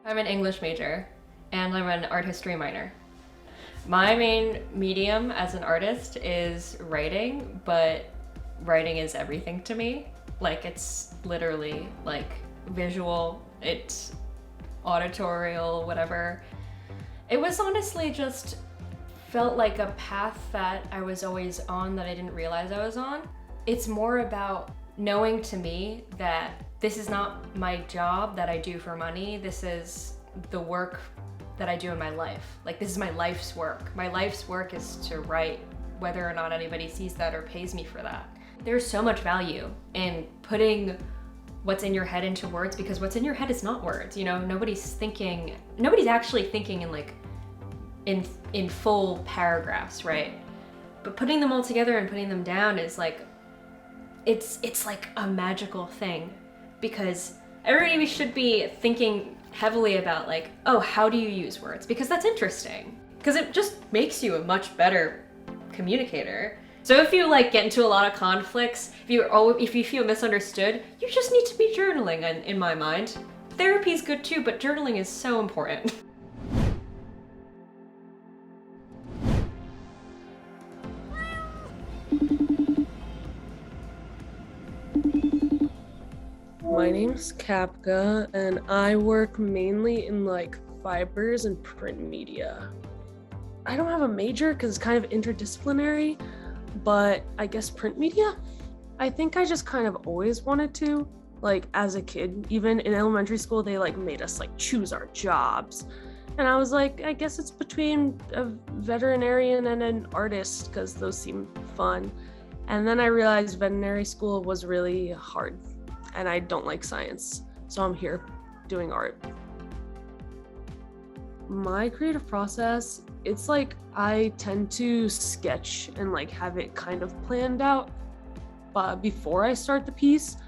I'm an English major and I'm an art history minor. My main medium as an artist is writing, but writing is everything to me. Like, it's literally like visual, it's auditorial, whatever. It was honestly just felt like a path that I was always on that I didn't realize I was on. It's more about knowing to me that this is not my job that I do for money. This is the work that I do in my life. Like, this is my life's work. My life's work is to write, whether or not anybody sees that or pays me for that. There's so much value in putting what's in your head into words, because what's in your head is not words. You know, nobody's actually thinking in like, in full paragraphs, right? But putting them all together and putting them down is like, it's like a magical thing, because everybody should be thinking heavily about like, oh, how do you use words? Because that's interesting, because it just makes you a much better communicator. So if you like get into a lot of conflicts, if you feel misunderstood, you just need to be journaling, in my mind. Therapy's good too, but journaling is so important. My name's Kapka, and I work mainly in like fibers and print media. I don't have a major because it's kind of interdisciplinary, but I guess print media? I think I just kind of always wanted to. Like, as a kid, even in elementary school, they like made us like choose our jobs. And I was like, I guess it's between a veterinarian and an artist because those seem fun. And then I realized veterinary school was really hard, and I don't like science, so I'm here doing art. My creative process, it's like I tend to sketch and like have it kind of planned out before I start the piece,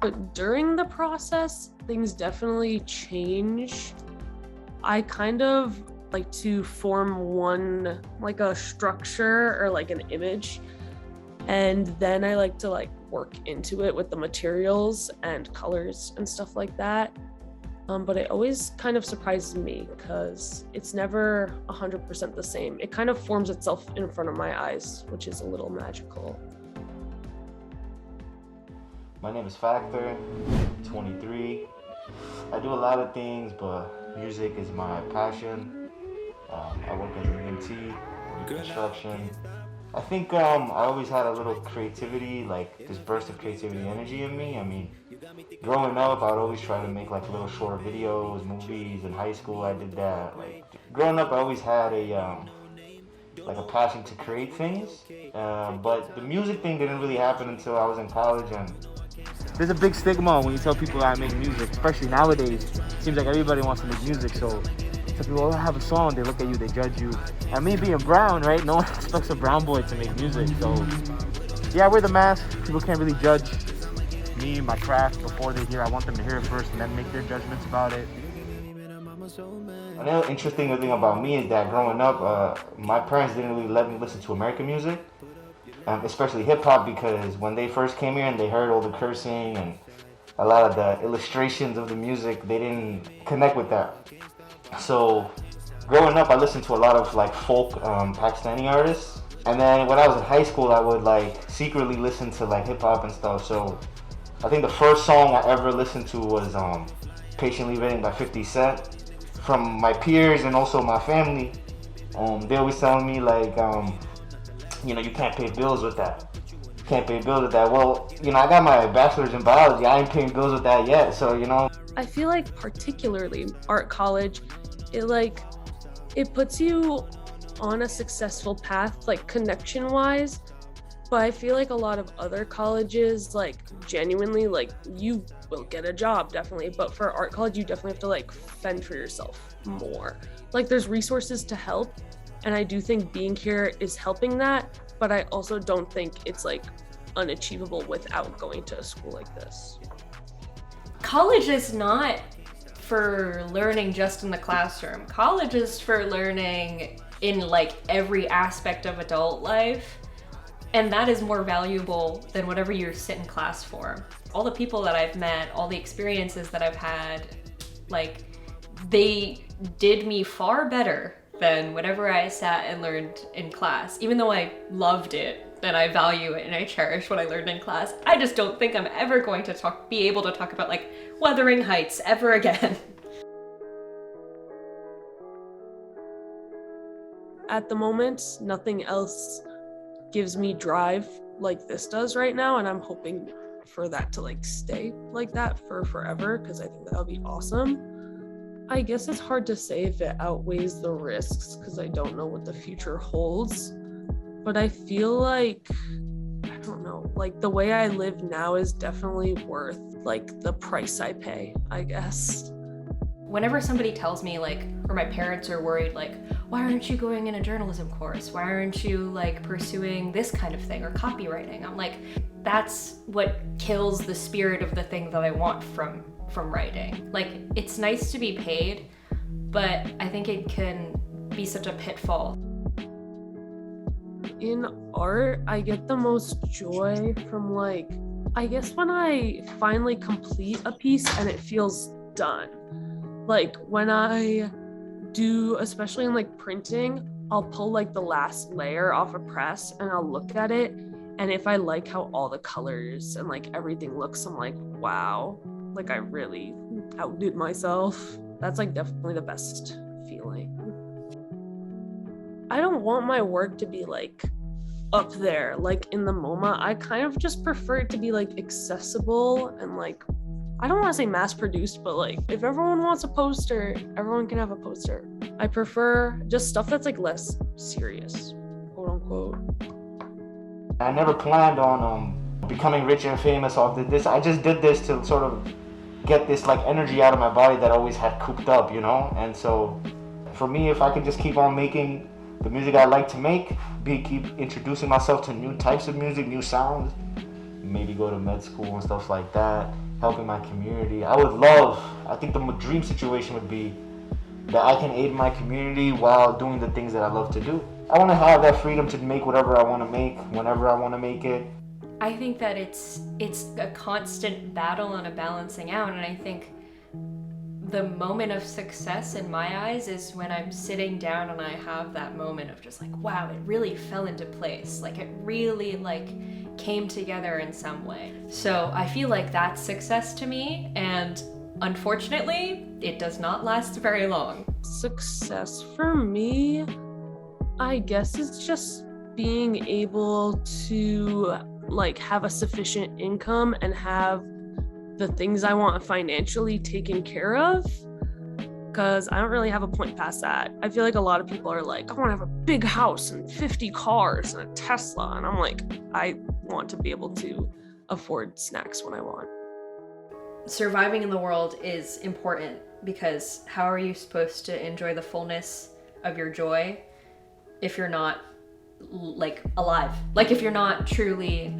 but during the process, things definitely change. I kind of like to form one, like a structure or like an image, and then I like to like work into it with the materials and colors and stuff like that. But it always kind of surprises me because it's never 100% the same. It kind of forms itself in front of my eyes, which is a little magical. My name is Factor, 23. I do a lot of things, but music is my passion. I work as an EMT, construction. I think I always had a little creativity, like this burst of creativity energy in me. I mean, growing up, I would always try to make like little short videos, movies. In high school, I did that. Like, growing up, I always had a passion to create things. But the music thing didn't really happen until I was in college. And there's a big stigma when you tell people I make music, especially nowadays. It seems like everybody wants to make music, so people, oh, I have a song, they look at you, they judge you. And me being brown, right? No one expects a brown boy to make music. So yeah, I wear the mask. People can't really judge me, my craft, before they hear. I want them to hear it first and then make their judgments about it. Another interesting thing about me is that growing up, my parents didn't really let me listen to American music, especially hip hop, because when they first came here and they heard all the cursing and a lot of the illustrations of the music, they didn't connect with that. So growing up, I listened to a lot of like folk Pakistani artists, and then when I was in high school, I would like secretly listen to like hip hop and stuff. So I think the first song I ever listened to was Patiently Waiting by 50 Cent. From my peers and also my family, they always telling me like, you can't pay bills with that. You can't pay bills with that. Well, I got my bachelor's in biology. I ain't paying bills with that yet. So, I feel like particularly art college, it puts you on a successful path, like connection-wise. But I feel like a lot of other colleges, like genuinely, like you will get a job, definitely. But for art college, you definitely have to like fend for yourself more. Like, there's resources to help. And I do think being here is helping that. But I also don't think it's like unachievable without going to a school like this. College is not for learning just in the classroom. College is for learning in like every aspect of adult life. And that is more valuable than whatever you sit in class for. All the people that I've met, all the experiences that I've had, like, they did me far better than whatever I sat and learned in class. Even though I loved it and I value it and I cherish what I learned in class, I just don't think I'm ever going to be able to talk about like Wuthering Heights ever again. At the moment, nothing else gives me drive like this does right now, and I'm hoping for that to like stay like that for forever, because I think that would be awesome. I guess it's hard to say if it outweighs the risks because I don't know what the future holds, but I feel like, I don't know, like the way I live now is definitely worth like the price I pay, I guess. Whenever somebody tells me like, or my parents are worried like, why aren't you going in a journalism course? Why aren't you like pursuing this kind of thing or copywriting? I'm like, that's what kills the spirit of the thing that I want from writing. Like, it's nice to be paid, but I think it can be such a pitfall. In art, I get the most joy from like, I guess when I finally complete a piece and it feels done. Like when I do, especially in like printing, I'll pull like the last layer off a press and I'll look at it, and if I like how all the colors and like everything looks, I'm like, wow, like I really outdid myself. That's like definitely the best feeling. I don't want my work to be like up there, like in the MoMA. I kind of just prefer it to be like accessible and like, I don't want to say mass produced, but like if everyone wants a poster, everyone can have a poster. I prefer just stuff that's like less serious, quote unquote. I never planned on becoming rich and famous off this. I just did this to sort of get this like energy out of my body that I always had cooped up, you know? And so for me, if I could just keep on making the music I like to make, keep introducing myself to new types of music, new sounds, maybe go to med school and stuff like that, helping my community. I think the dream situation would be that I can aid my community while doing the things that I love to do. I want to have that freedom to make whatever I want to make, whenever I want to make it. I think that it's a constant battle and a balancing out, and I think the moment of success in my eyes is when I'm sitting down and I have that moment of just like, wow, it really fell into place. Like it really like came together in some way. So I feel like that's success to me, and unfortunately, it does not last very long. Success for me, I guess it's just being able to like have a sufficient income and have the things I want financially taken care of, because I don't really have a point past that. I feel like a lot of people are like, I want to have a big house and 50 cars and a Tesla, and I'm like, I want to be able to afford snacks when I want. Surviving in the world is important, because how are you supposed to enjoy the fullness of your joy if you're not like alive? Like if you're not truly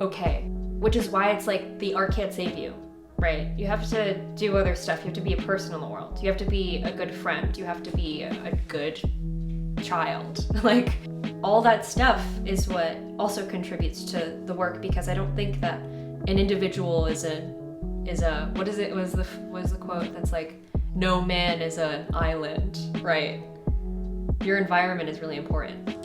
okay, which is why it's like the art can't save you, right? You have to do other stuff. You have to be a person in the world. You have to be a good friend. You have to be a good child. Like all that stuff is what also contributes to the work, because I don't think that an individual is a what is it? Was the quote that's like, no man is an island, right? Your environment is really important.